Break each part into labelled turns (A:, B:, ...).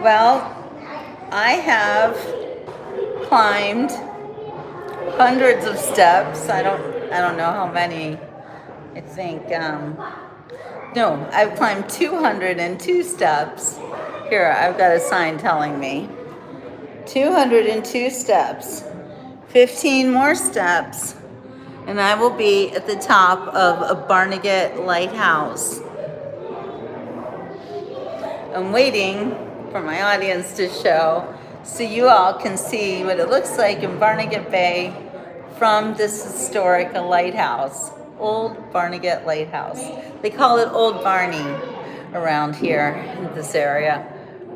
A: Well, I have climbed hundreds of steps. I don't know how many. I think no, I've climbed 202 steps. Here, I've got a sign telling me 202 steps. 15 more steps, and I will be at the top of a Barnegat Lighthouse. I'm waiting for my audience to show so you all can see what it looks like in Barnegat Bay from this historic lighthouse, Old Barnegat Lighthouse. They call it Old Barney around here in this area.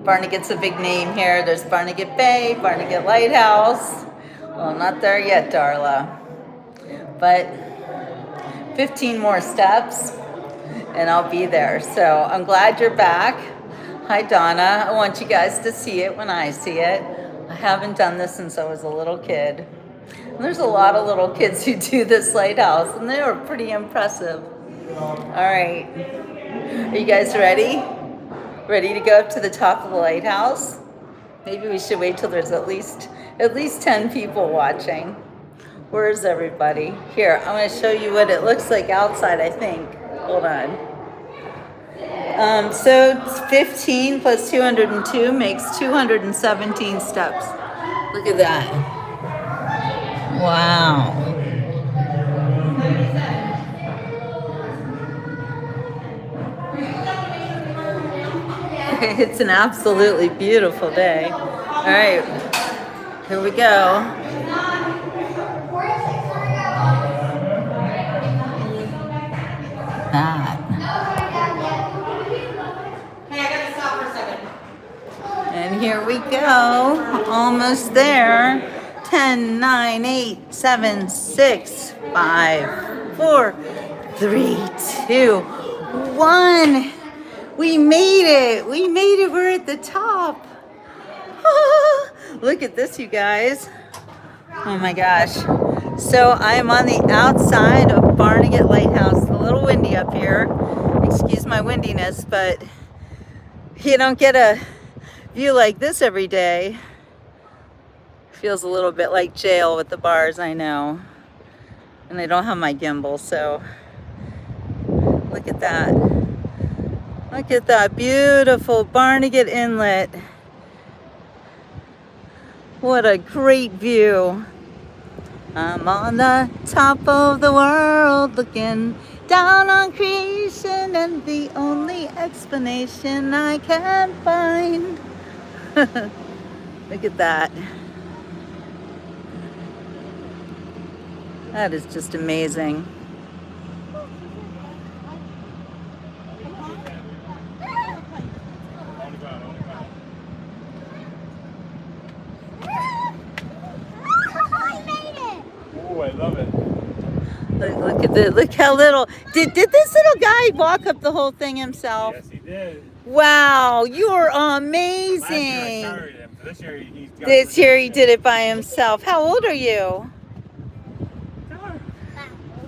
A: Barnegat's a big name here. There's Barnegat Bay, Barnegat Lighthouse. Well, I'm not there yet, Darla, but 15 more steps and I'll be there. So I'm glad you're back. Hi, Donna. I want you guys to see it when I see it. I haven't done this since I was a little kid. And there's a lot of little kids who do this lighthouse, and they are pretty impressive. All right. Are you guys ready? Ready to go up to the top of the lighthouse? Maybe we should wait till there's at least 10 people watching. Where is everybody? Here, I'm going to show you what it looks like outside, I think. Hold on. So 15 plus 202 makes 217 steps. Look at that. Wow. It's an absolutely beautiful day. All right, here we go. That. And here we go, almost there. 10, 9, 8, 7, 6, 5, 4, 3, 2, 1. We made it. We made it. We're at the top. Look at this, you guys. Oh my gosh. So I'm on the outside of Barnegat Lighthouse. A little windy up here. Excuse my windiness, but you don't get a view like this every day. Feels a little bit like jail with the bars, I know. And I don't have my gimbal, so look at that. Look at that beautiful Barnegat Inlet. What a great view. I'm on the top of the world looking down on creation, and the only explanation I can find. Look at that. That is just amazing.
B: Oh, I love it.
A: Look at this. Look how little. Did this little guy walk up the whole thing himself?
B: Yes, he did.
A: Wow, you're amazing.
B: Last year I carried him. So
A: This year he did it by himself. How old are you?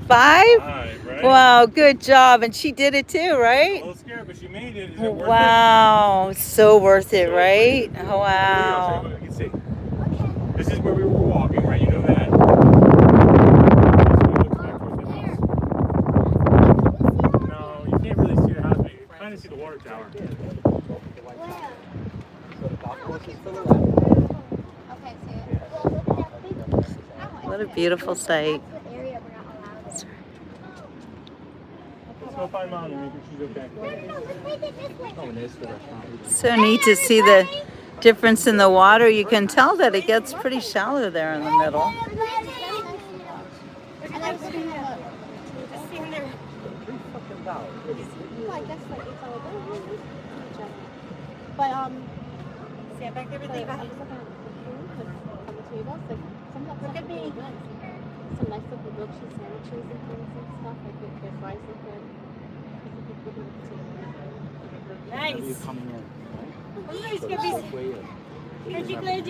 A: 5?
B: Right?
A: Wow, good job. And she did it too, right?
B: A little scared, but she made it. Is it worth
A: Wow, so worth it, right?
B: it?
A: Oh, wow.
B: You can see. This is where we were walking, right? You know that. No, you can't really see the house, but you can kind of see the water tower.
A: What a beautiful sight.
B: Let's go find Mom and make sure she's okay.
A: So neat to see the difference in the water. You can tell that it gets pretty shallow there in the middle.
C: But stand back there with Eva. Look at me. Some nice little milkshake sandwiches and things and stuff. Like their fries look good. Nice.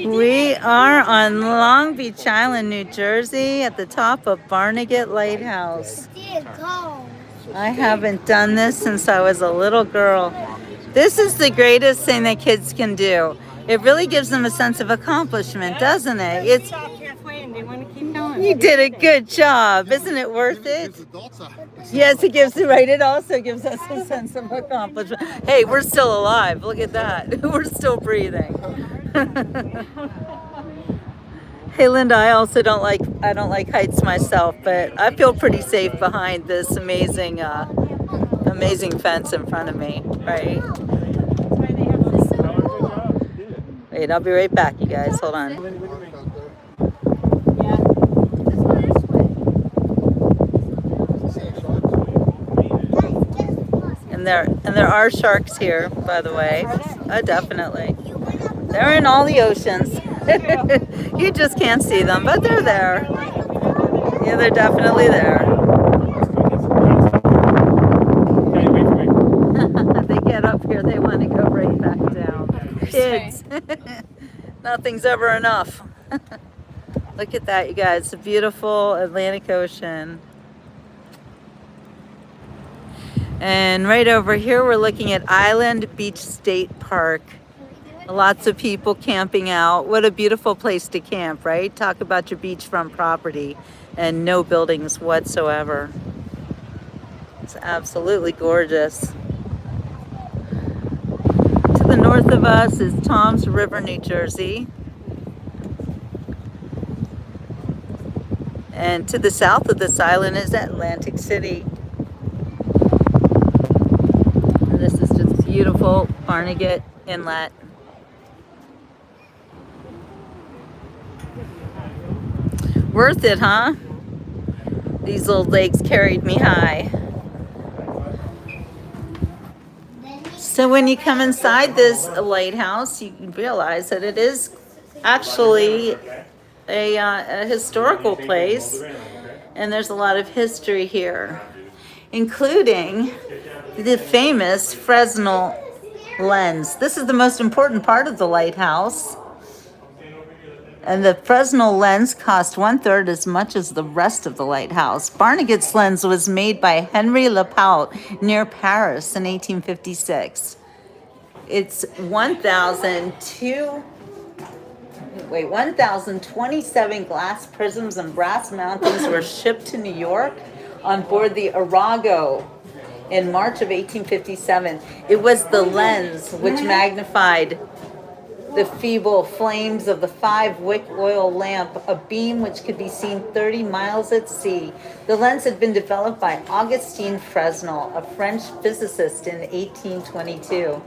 A: We are on Long Beach Island, New Jersey, at the top of Barnegat Lighthouse. I haven't done this since I was a little girl. This is the greatest thing that kids can do. It really gives them a sense of accomplishment, doesn't it? It's
C: halfway and they want to keep going.
A: You did a good job. Isn't it worth it? Yes, it gives right. It also gives us a sense of accomplishment. Hey, we're still alive. Look at that. We're still breathing. Hey, Linda, I also don't like heights myself, but I feel pretty safe behind this amazing fence in front of me, right? Wait, I'll be right back, you guys. Hold on. And there are sharks here, by the way. Definitely. They're in all the oceans. You just can't see them, but they're there. Yeah, they're definitely there. They get up here, they want to go right back down. Kids. Nothing's ever enough. Look at that, you guys. The beautiful Atlantic Ocean. And right over here, we're looking at Island Beach State Park. Lots of people camping out. What a beautiful place to camp, right? Talk about your beachfront property and no buildings whatsoever. It's absolutely gorgeous. To the north of us is Toms River, New Jersey. And to the south of this island is Atlantic City. And this is just beautiful Barnegat Inlet. Worth it, huh? These old lakes carried me high. So when you come inside this lighthouse, you realize that it is actually a historical place, and there's a lot of history here, including the famous Fresnel lens. This is the most important part of the lighthouse. And the Fresnel lens cost 1/3 as much as the rest of the lighthouse. Barnegat's lens was made by Henry Lapaut near Paris in 1856. It's 1,027 glass prisms and brass mountings were shipped to New York on board the Arago in March of 1857. It was the lens which magnified the feeble flames of the 5-wick oil lamp, a beam which could be seen 30 miles at sea. The lens had been developed by Augustin Fresnel, a French physicist, in 1822.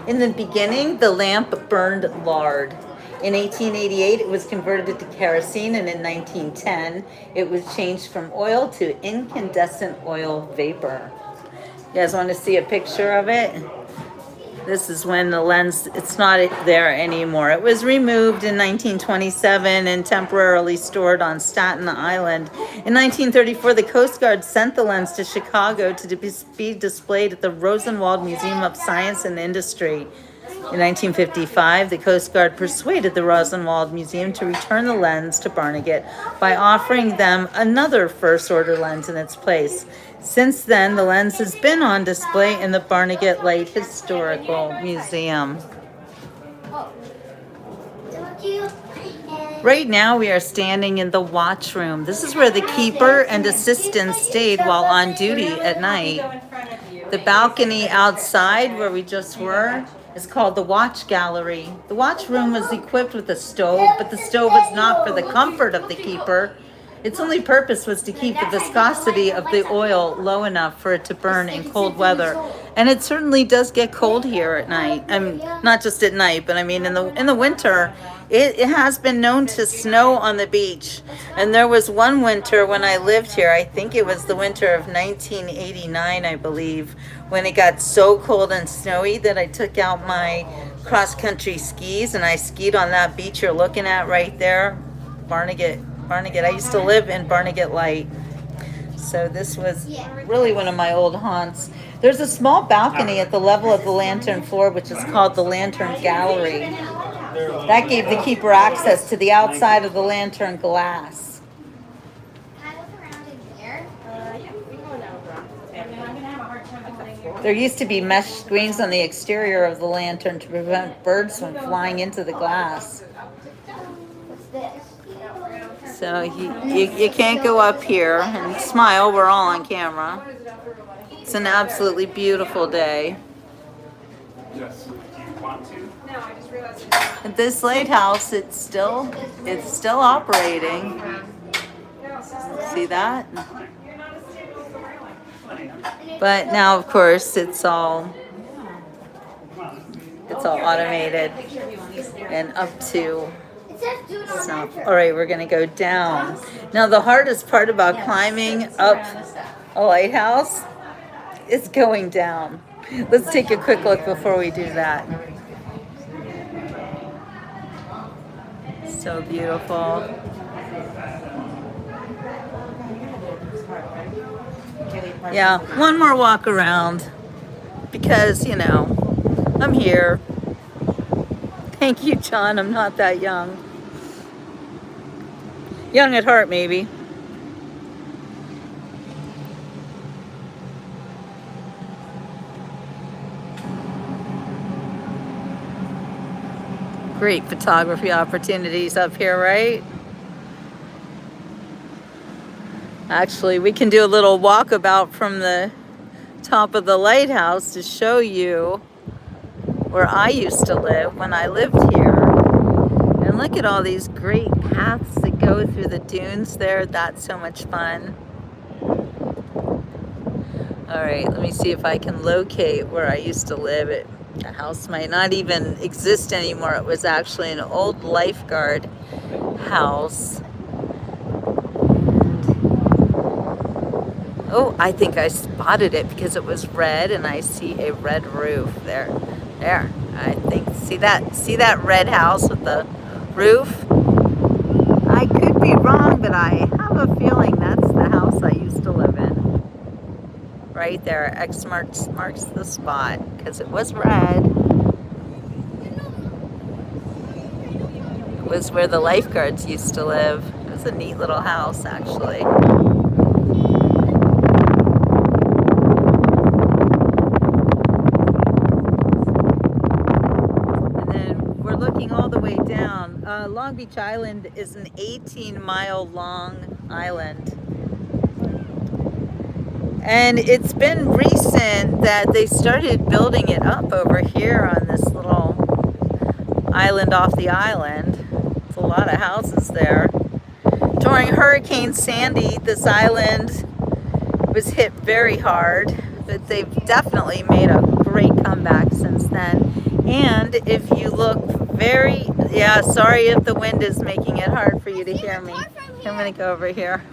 A: In the beginning, the lamp burned lard. In 1888, it was converted to kerosene, and in 1910, it was changed from oil to incandescent oil vapor. You guys want to see a picture of it? This is when the lens, it's not there anymore. It was removed in 1927 and temporarily stored on Staten Island. In 1934, the Coast Guard sent the lens to Chicago to be displayed at the Rosenwald Museum of Science and Industry. In 1955, the Coast Guard persuaded the Rosenwald Museum to return the lens to Barnegat by offering them another first-order lens in its place. Since then, the lens has been on display in the Barnegat Light Historical Museum. Right now, we are standing in the watch room. This is where the keeper and assistants stayed while on duty at night. The balcony outside, where we just were, is called the watch gallery. The watch room was equipped with a stove, but the stove was not for the comfort of the keeper. Its only purpose was to keep the viscosity of the oil low enough for it to burn in cold weather. And it certainly does get cold here at night. I mean, not just at night, but I mean in the winter, it has been known to snow on the beach. And there was one winter when I lived here, I think it was the winter of 1989, I believe, when it got so cold and snowy that I took out my cross-country skis and I skied on that beach you're looking at right there, Barnegat. I used to live in Barnegat Light. So this was really one of my old haunts. There's a small balcony at the level of the lantern floor, which is called the Lantern Gallery. That gave the keeper access to the outside of the lantern glass. There used to be mesh screens on the exterior of the lantern to prevent birds from flying into the glass. So you can't go up here and smile. We're all on camera. It's an absolutely beautiful day. At this lighthouse, it's still operating. See that? But now, of course, it's all automated and up to snuff. All right, we're gonna go down. Now, the hardest part about climbing up a lighthouse is going down. Let's take a quick look before we do that. So beautiful. Yeah, one more walk around because, you know, I'm here. Thank you, John. I'm not that young. Young at heart, maybe. Great photography opportunities up here, right? Actually, we can do a little walkabout from the top of the lighthouse to show you where I used to live when I lived here. And look at all these great paths that go through the dunes there. That's so much fun. All right, let me see if I can locate where I used to live. The house might not even exist anymore. It was actually an old lifeguard house. Oh, I think I spotted it because it was red and I see a red roof there. There, I think, see that red house with the roof? I could be wrong, but I have a feeling that's the house I used to live in. Right there, X marks the spot because it was red. It was where the lifeguards used to live. It was a neat little house, actually. Long Beach Island is an 18-mile long island. And it's been recent that they started building it up over here on this little island off the island. It's a lot of houses there. During Hurricane Sandy, this island was hit very hard, but they've definitely made a great comeback since then. And if you look yeah, sorry if the wind is making it hard for you to hear me. I'm gonna go over here.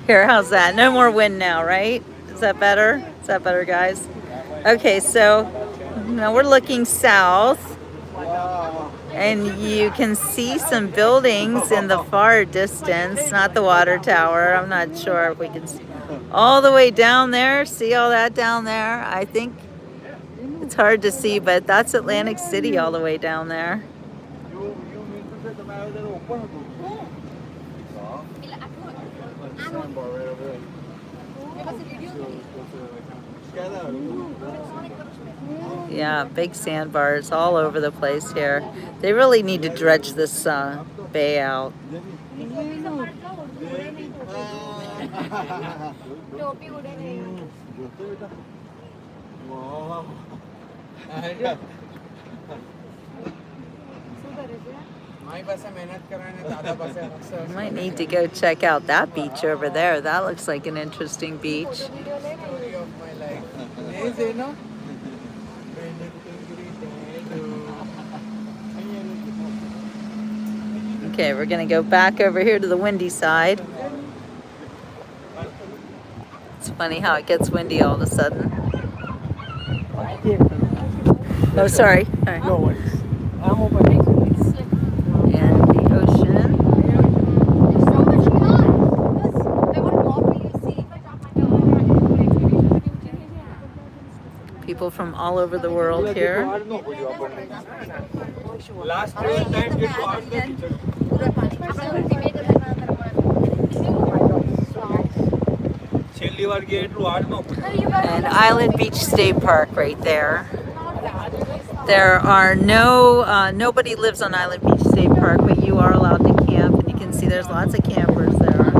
A: Here, how's that? No more wind now, right? Is that better? Is that better, guys? Okay, so now we're looking south. And you can see some buildings in the far distance, not the water tower. I'm not sure if we can see all the way down there. See all that down there? I think it's hard to see, but that's Atlantic City all the way down there. Yeah, big sandbars all over the place here. They really need to dredge this bay out. You might need to go check out that beach over there. That looks like an interesting beach. Okay, we're gonna go back over here to the windy side. It's funny how it gets windy all of a sudden. Oh, sorry. All right.
B: No worries.
A: And the ocean. People from all over the world here.
B: Last time
A: And Island Beach State Park right there. There are nobody lives on Island Beach State Park, but you are allowed to camp, and you can see there's lots of campers there.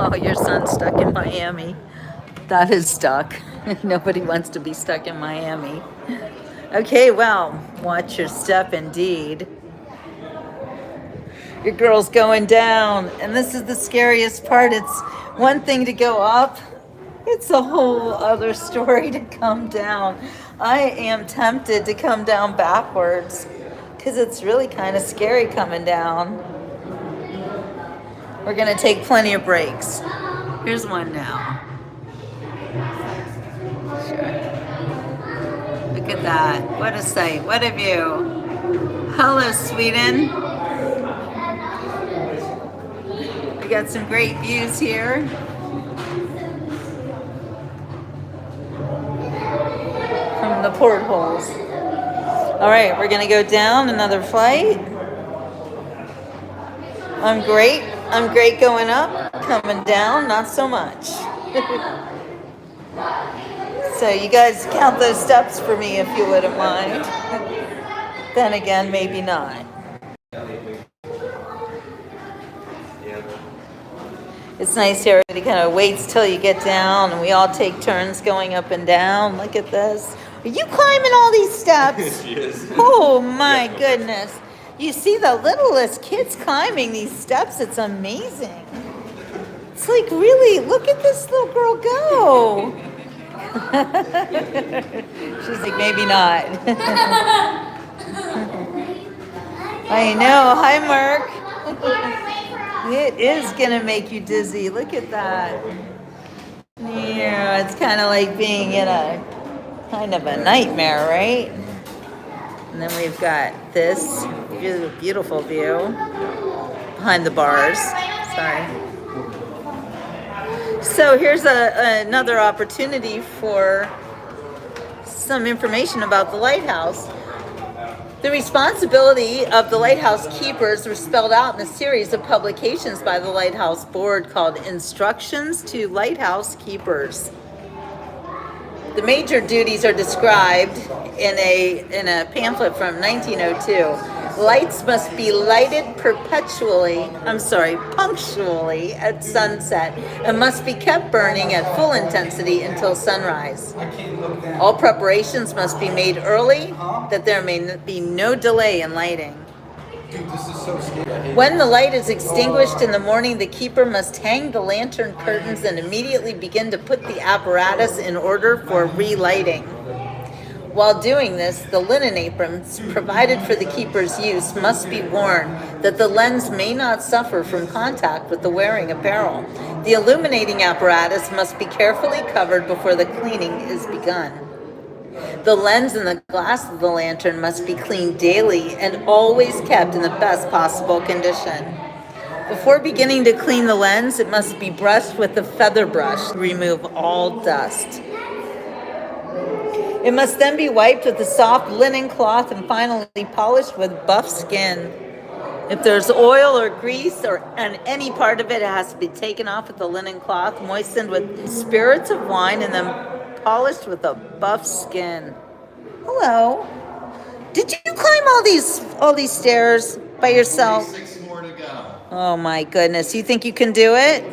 A: Oh, your son's stuck in Miami. That is stuck. Nobody wants to be stuck in Miami. Okay, well, watch your step indeed. Your girl's going down, and this is the scariest part. It's one thing to go up. It's a whole other story to come down. I am tempted to come down backwards because it's really kind of scary coming down. We're going to take plenty of breaks. Here's one now. Sure. Look at that. What a sight. What a view. Hello, Sweden. We got some great views here. From the portholes. All right, we're going to go down another flight. I'm great. I'm great going up. Coming down, not so much. So you guys count those steps for me if you wouldn't mind. Then again, maybe not. It's nice here. Everybody kind of waits till you get down, and we all take turns going up and down. Look at this. Are you climbing all these steps?
B: She is.
A: Oh my goodness. You see the littlest kids climbing these steps. It's amazing. It's like, really, look at this little girl go. She's like, maybe not. I know. Hi, Mark. It is going to make you dizzy. Look at that. Yeah, it's kind of like being in a kind of a nightmare, right? And then we've got this beautiful view behind the bars. Sorry. So here's another opportunity for some information about the lighthouse. The responsibility of the lighthouse keepers were spelled out in a series of publications by the Lighthouse Board called Instructions to Lighthouse Keepers. The major duties are described in a pamphlet from 1902. Lights must be lighted punctually at sunset and must be kept burning at full intensity until sunrise. All preparations must be made early, that there may be no delay in lighting.
D: Dude, this is so scary.
A: When the light is extinguished in the morning, the keeper must hang the lantern curtains and immediately begin to put the apparatus in order for relighting. While doing this, the linen aprons provided for the keeper's use must be worn, that the lens may not suffer from contact with the wearing apparel. The illuminating apparatus must be carefully covered before the cleaning is begun. The lens and the glass of the lantern must be cleaned daily and always kept in the best possible condition. Before beginning to clean the lens, it must be brushed with a feather brush to remove all dust. It must then be wiped with a soft linen cloth and finally polished with buff skin. If there's oil or grease on any part of it, it has to be taken off with the linen cloth, moistened with spirits of wine, and then polished with a buff skin. Hello. Did you climb all these stairs by yourself?
D: 6 more to go.
A: Oh my goodness. You think you can do it?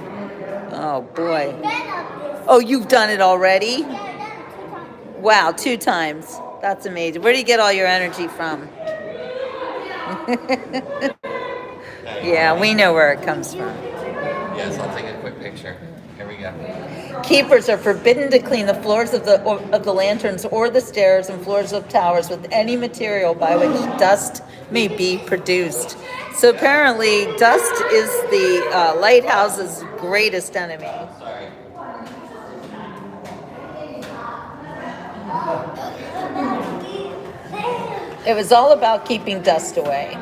A: Oh boy. Oh, you've done it already? Wow, 2 times. That's amazing. Where do you get all your energy from? Yeah, we know where it comes from.
D: Yes, I'll take a quick picture. Here we go.
A: Keepers are forbidden to clean the floors of the lanterns or the stairs and floors of towers with any material by which dust may be produced. So apparently, dust is the lighthouse's greatest enemy.
D: Sorry.
A: It was all about keeping dust away.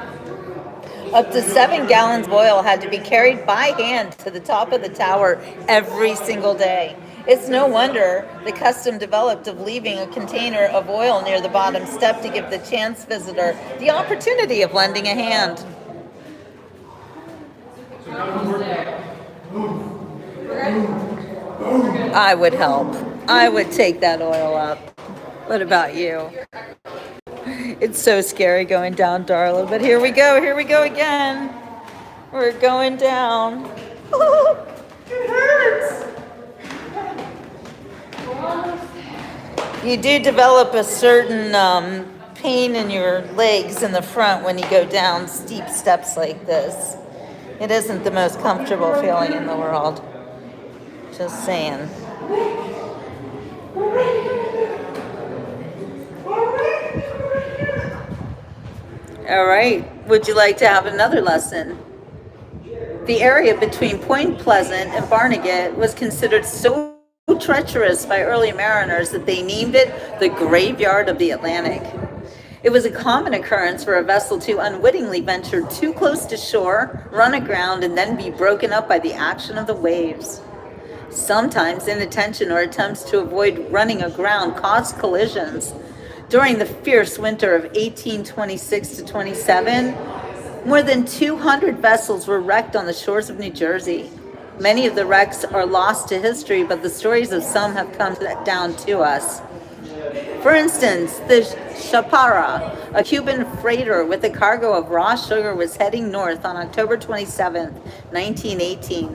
A: Up to 7 gallons of oil had to be carried by hand to the top of the tower every single day. It's no wonder the custom developed of leaving a container of oil near the bottom step to give the chance visitor the opportunity of lending a hand. I would help. I would take that oil up. What about you? It's so scary going down, Darla, but here we go again. We're going down. It hurts. You do develop a certain pain in your legs in the front when you go down steep steps like this. It isn't the most comfortable feeling in the world. Just saying. All right. Would you like to have another lesson? The area between Point Pleasant and Barnegat was considered so treacherous by early mariners that they named it the Graveyard of the Atlantic. It was a common occurrence for a vessel to unwittingly venture too close to shore, run aground, and then be broken up by the action of the waves. Sometimes inattention or attempts to avoid running aground caused collisions. During the fierce winter of 1826 to 27, more than 200 vessels were wrecked on the shores of New Jersey. Many of the wrecks are lost to history, but the stories of some have come down to us. For instance, the Chapara, a Cuban freighter with a cargo of raw sugar, was heading north on October 27, 1918,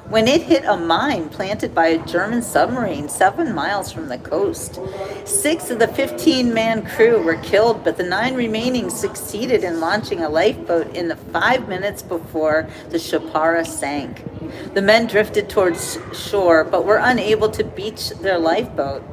A: when it hit a mine planted by a German submarine 7 miles from the coast. 6 of the 15-man crew were killed, but the 9 remaining succeeded in launching a lifeboat in the 5 minutes before the Chapara sank. The men drifted towards shore, but were unable to beach their lifeboat.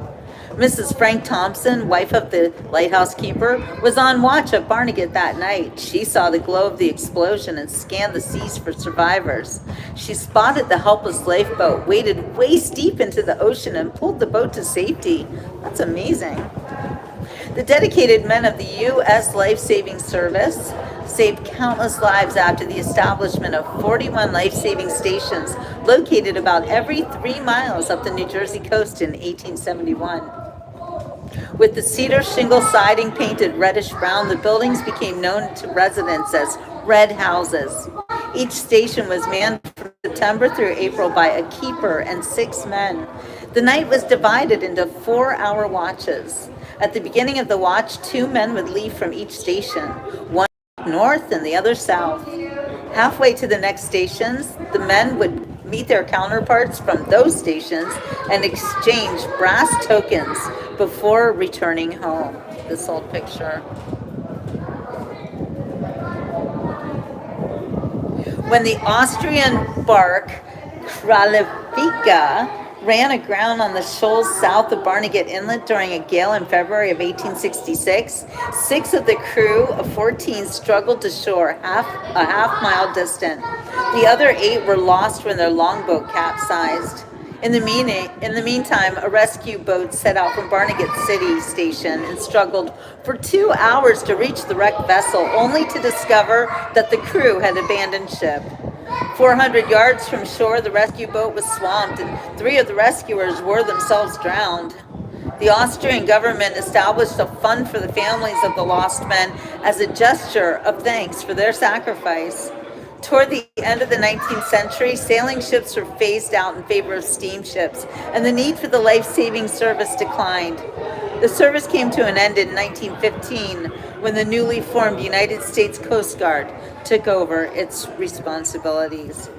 A: Mrs. Frank Thompson, wife of the lighthouse keeper, was on watch at Barnegat that night. She saw the glow of the explosion and scanned the seas for survivors. She spotted the helpless lifeboat, waded waist deep into the ocean, and pulled the boat to safety. That's amazing. The dedicated men of the U.S. Life-Saving Service saved countless lives after the establishment of 41 life-saving stations located about every 3 miles up the New Jersey coast in 1871. With the cedar shingle siding painted reddish-brown, the buildings became known to residents as red houses. Each station was manned from September through April by a keeper and 6 men. The night was divided into 4-hour watches. At the beginning of the watch, 2 men would leave from each station, one north and the other south. Halfway to the next stations, the men would meet their counterparts from those stations and exchange brass tokens before returning home. This old picture. When the Austrian bark Kralovica ran aground on the shoals south of Barnegat Inlet during a gale in February of 1866, 6 of the crew of 14 struggled to shore a half mile distant. The other 8 were lost when their longboat capsized. In the meantime, a rescue boat set out from Barnegat City Station and struggled for 2 hours to reach the wrecked vessel, only to discover that the crew had abandoned ship. 400 yards from shore, the rescue boat was swamped, and 3 of the rescuers were themselves drowned. The Austrian government established a fund for the families of the lost men as a gesture of thanks for their sacrifice. Toward the end of the 19th century, sailing ships were phased out in favor of steamships, and the need for the life-saving service declined. The service came to an end in 1915 when the newly formed United States Coast Guard took over its responsibilities.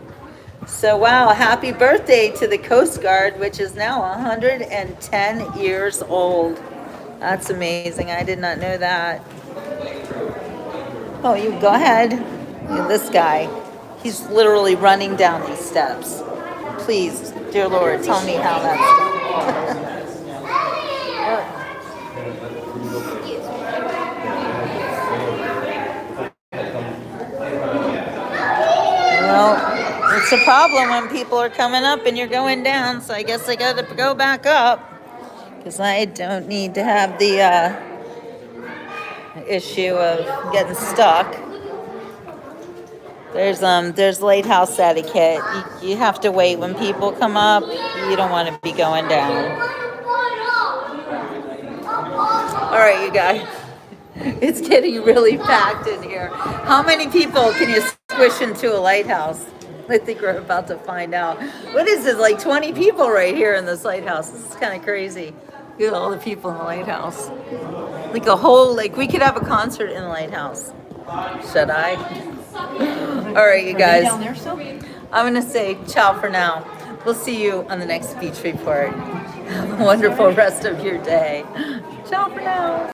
A: So wow, happy birthday to the Coast Guard, which is now 110 years old. That's amazing. I did not know that. Oh, you go ahead. Look at this guy. He's literally running down these steps. Please, dear Lord, tell me how that's done. Well, it's a problem when people are coming up and you're going down, so I guess I gotta go back up because I don't need to have the issue of getting stuck. There's lighthouse etiquette. You have to wait when people come up. You don't want to be going down. All right, you guys. It's getting really packed in here. How many people can you squish into a lighthouse? I think we're about to find out. What is this, like 20 people right here in this lighthouse? This is kind of crazy. Look at all the people in the lighthouse. Like a whole, like we could have a concert in the lighthouse. Should I? All right, you guys. I'm going to say ciao for now. We'll see you on the next beach report. Have a wonderful rest of your day. Ciao for now.